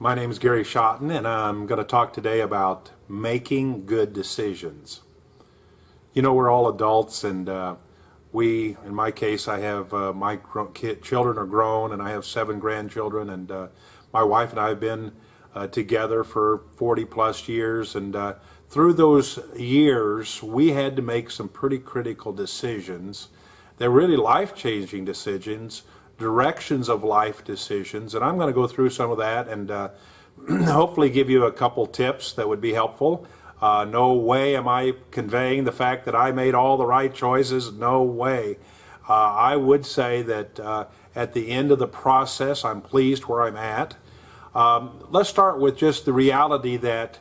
My name is Gary Schotten, and I'm going to talk today about making good decisions. You know, we're all adults, and in my case, I have my children are grown, and I have 7 grandchildren, and my wife and I have been together for 40 plus years, and through those years, we had to make some pretty critical decisions. They're really life-changing decisions, directions of life decisions, and I'm going to go through some of that and hopefully give you a couple tips that would be helpful. No way am I conveying the fact that I made all the right choices. No way. I would say that at the end of the process, I'm pleased where I'm at. Let's start with just the reality that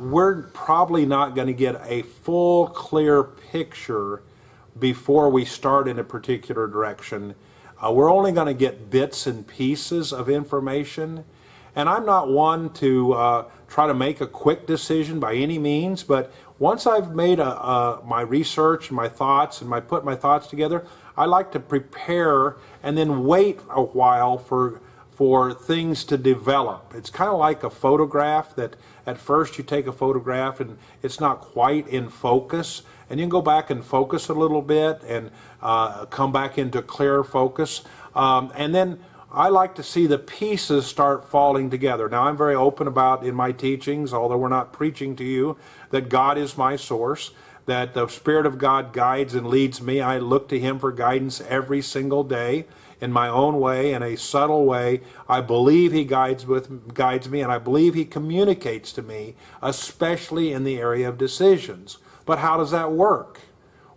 we're probably not going to get a full, clear picture before we start in a particular direction. We're only going to get bits and pieces of information. And I'm not one to try to make a quick decision by any means, but once I've made my research and my thoughts and put my thoughts together, I like to prepare and then wait a while for things to develop. It's kind of like a photograph that at first you take a photograph and it's not quite in focus, and you can go back and focus a little bit and come back into clearer focus. And then I like to see the pieces start falling together. Now, I'm very open about in my teachings, although we're not preaching to you, that God is my source, that the Spirit of God guides and leads me. I look to Him for guidance every single day in my own way, in a subtle way. I believe He guides me, and I believe He communicates to me, especially in the area of decisions. But how does that work?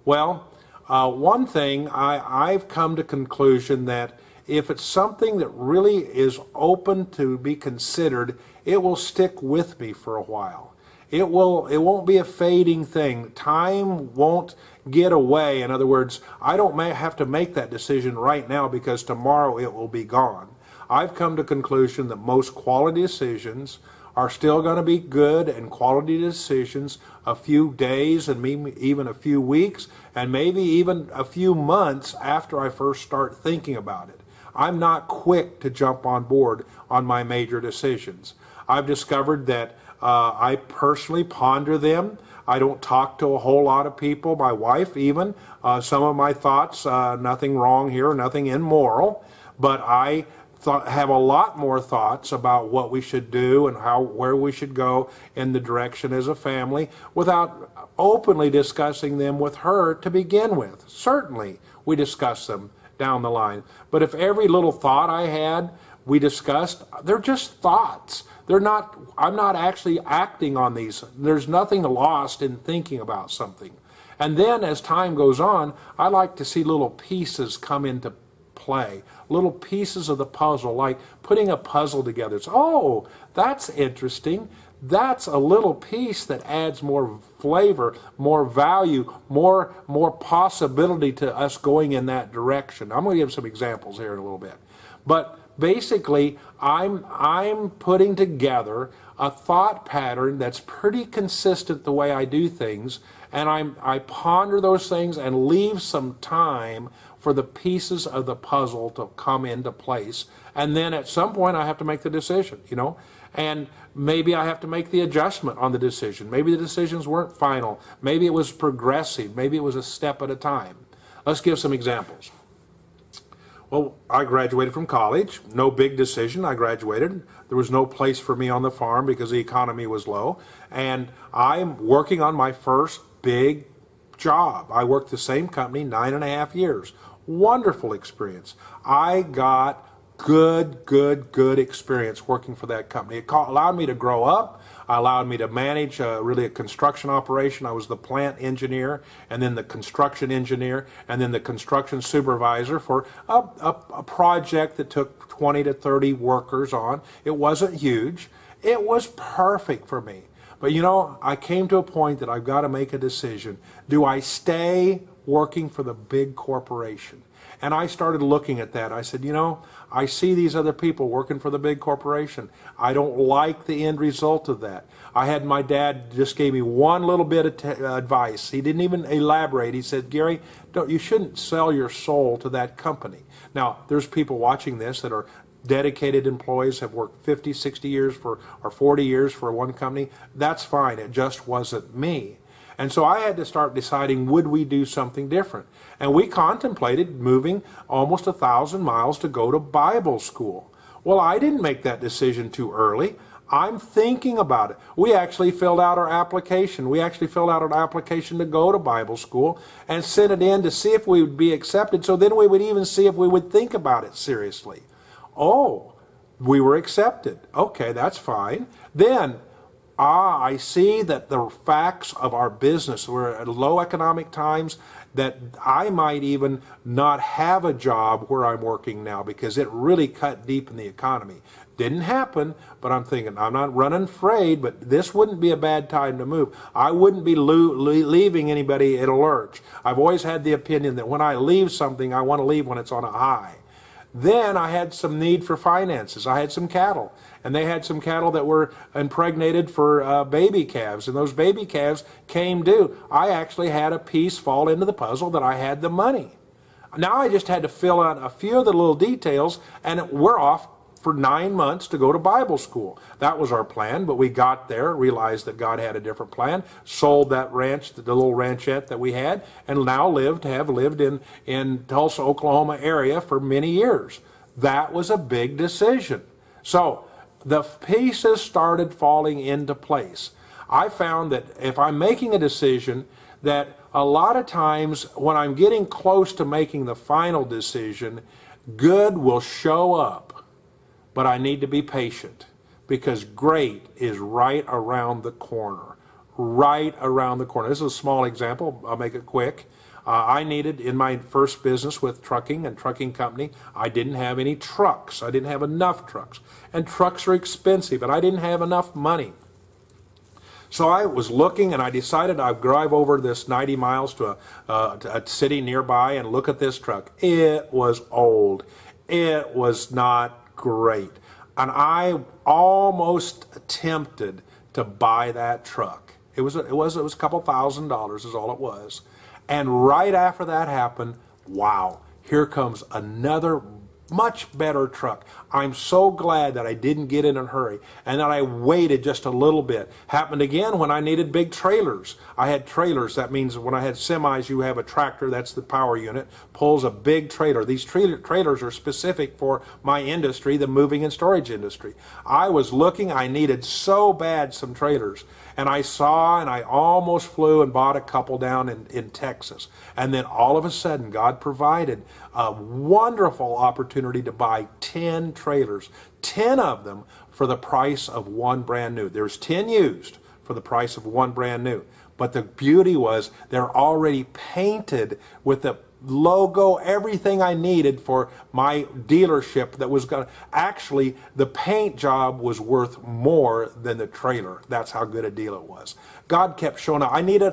Well, one thing I've come to conclusion that if it's something that really is open to be considered, it will stick with me for a while. It won't be a fading thing. Time won't get away. In other words, I don't have to make that decision right now because tomorrow it will be gone. I've come to conclusion that most quality decisions are still going to be good and quality decisions a few days and maybe even a few weeks and maybe even a few months after I first start thinking about it. I'm not quick to jump on board on my major decisions. I've discovered that I personally ponder them. I don't talk to a whole lot of people, my wife even. Some of my thoughts, nothing wrong here, nothing immoral, but I have a lot more thoughts about what we should do and where we should go in the direction as a family without openly discussing them with her to begin with. Certainly we discuss them down the line, but if every little thought I had we discussed, they're just thoughts. I'm not actually acting on these. There's nothing lost in thinking about something. And then as time goes on, I like to see little pieces come into play, little pieces of the puzzle, like putting a puzzle together. It's, oh, that's interesting. That's a little piece that adds more flavor, more value, more possibility to us going in that direction. I'm going to give some examples here in a little bit. But basically, I'm putting together a thought pattern that's pretty consistent the way I do things, and I ponder those things and leave some time for the pieces of the puzzle to come into place. And then at some point I have to make the decision, and maybe I have to make the adjustment on the decision. Maybe the decisions weren't final. Maybe it was progressive. Maybe it was a step at a time. Let's give some examples. Well, I graduated from college. No big decision. I graduated. There was no place for me on the farm because the economy was low. And I'm working on my first big job. I worked the same company 9.5 years. Wonderful experience. I got good experience working for that company. It allowed me to grow up. It allowed me to manage really a construction operation. I was the plant engineer, and then the construction engineer, and then the construction supervisor for a project that took 20 to 30 workers on. It wasn't huge. It was perfect for me. But I came to a point that I've got to make a decision. Do I stay working for the big corporation? And I started looking at that. I said, I see these other people working for the big corporation. I don't like the end result of that. I had my dad just gave me one little bit of advice. He didn't even elaborate. He said, Gary, you shouldn't sell your soul to that company. Now, there's people watching this that are dedicated employees have worked 50, 60 years for, or 40 years for one company. That's fine. It just wasn't me. And so I had to start deciding, would we do something different? And we contemplated moving almost 1,000 miles to go to Bible school. Well, I didn't make that decision too early. I'm thinking about it. We actually filled out our application. We actually filled out an application to go to Bible school and sent it in to see if we would be accepted. So then we would even see if we would think about it seriously. Oh, we were accepted. Okay, that's fine. Then, I see that the facts of our business, we're at low economic times, that I might even not have a job where I'm working now because it really cut deep in the economy. Didn't happen, but I'm thinking, I'm not running afraid, but this wouldn't be a bad time to move. I wouldn't be leaving anybody at a lurch. I've always had the opinion that when I leave something, I want to leave when it's on a high. Then I had some need for finances. I had some cattle, and they had some cattle that were impregnated for baby calves, and those baby calves came due. I actually had a piece fall into the puzzle that I had the money. Now I just had to fill out a few of the little details, and we're off for 9 months to go to Bible school. That was our plan, but we got there, realized that God had a different plan, sold that ranch, the little ranchette that we had, and now have lived in Tulsa, Oklahoma area for many years. That was a big decision. So the pieces started falling into place. I found that if I'm making a decision, that a lot of times when I'm getting close to making the final decision, good will show up. But I need to be patient because great is right around the corner. Right around the corner. This is a small example. I'll make it quick. I needed, in my first business with trucking and trucking company, I didn't have any trucks. I didn't have enough trucks. And trucks are expensive, and I didn't have enough money. So I was looking, and I decided I'd drive over this 90 miles to a city nearby and look at this truck. It was old. It was not great. And I almost attempted to buy that truck. It was a couple $1,000 is all it was. And right after that happened, wow, here comes another much better truck. I'm so glad that I didn't get in a hurry and that I waited just a little bit. Happened again when I needed big trailers. I had trailers. That means when I had semis, you have a tractor, that's the power unit, pulls a big trailer. These trailers are specific for my industry, the moving and storage industry. I was looking, I needed so bad some trailers. And I saw, and I almost flew and bought a couple down in Texas. And then all of a sudden, God provided a wonderful opportunity to buy 10 trailers, 10 of them for the price of one brand new. There's 10 used for the price of one brand new. But the beauty was they're already painted with the logo, everything I needed for my dealership that was going to, actually the paint job was worth more than the trailer. That's how good a deal it was. God kept showing up. I need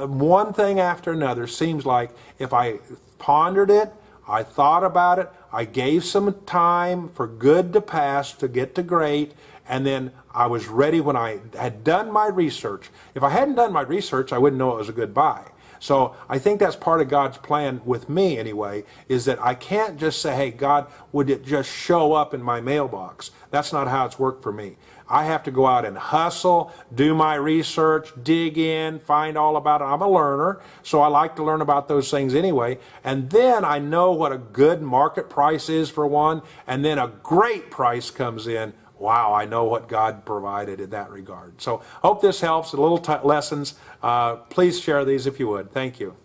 one thing after another. Seems like if I pondered it, I thought about it, I gave some time for good to pass to get to great, and then I was ready when I had done my research. If I hadn't done my research, I wouldn't know it was a good buy. So I think that's part of God's plan with me anyway, is that I can't just say, hey, God, would it just show up in my mailbox? That's not how it's worked for me. I have to go out and hustle, do my research, dig in, find all about it. I'm a learner, so I like to learn about those things anyway. And then I know what a good market price is for one, and then a great price comes in. Wow, I know what God provided in that regard. So hope this helps. A little lessons. Please share these if you would. Thank you.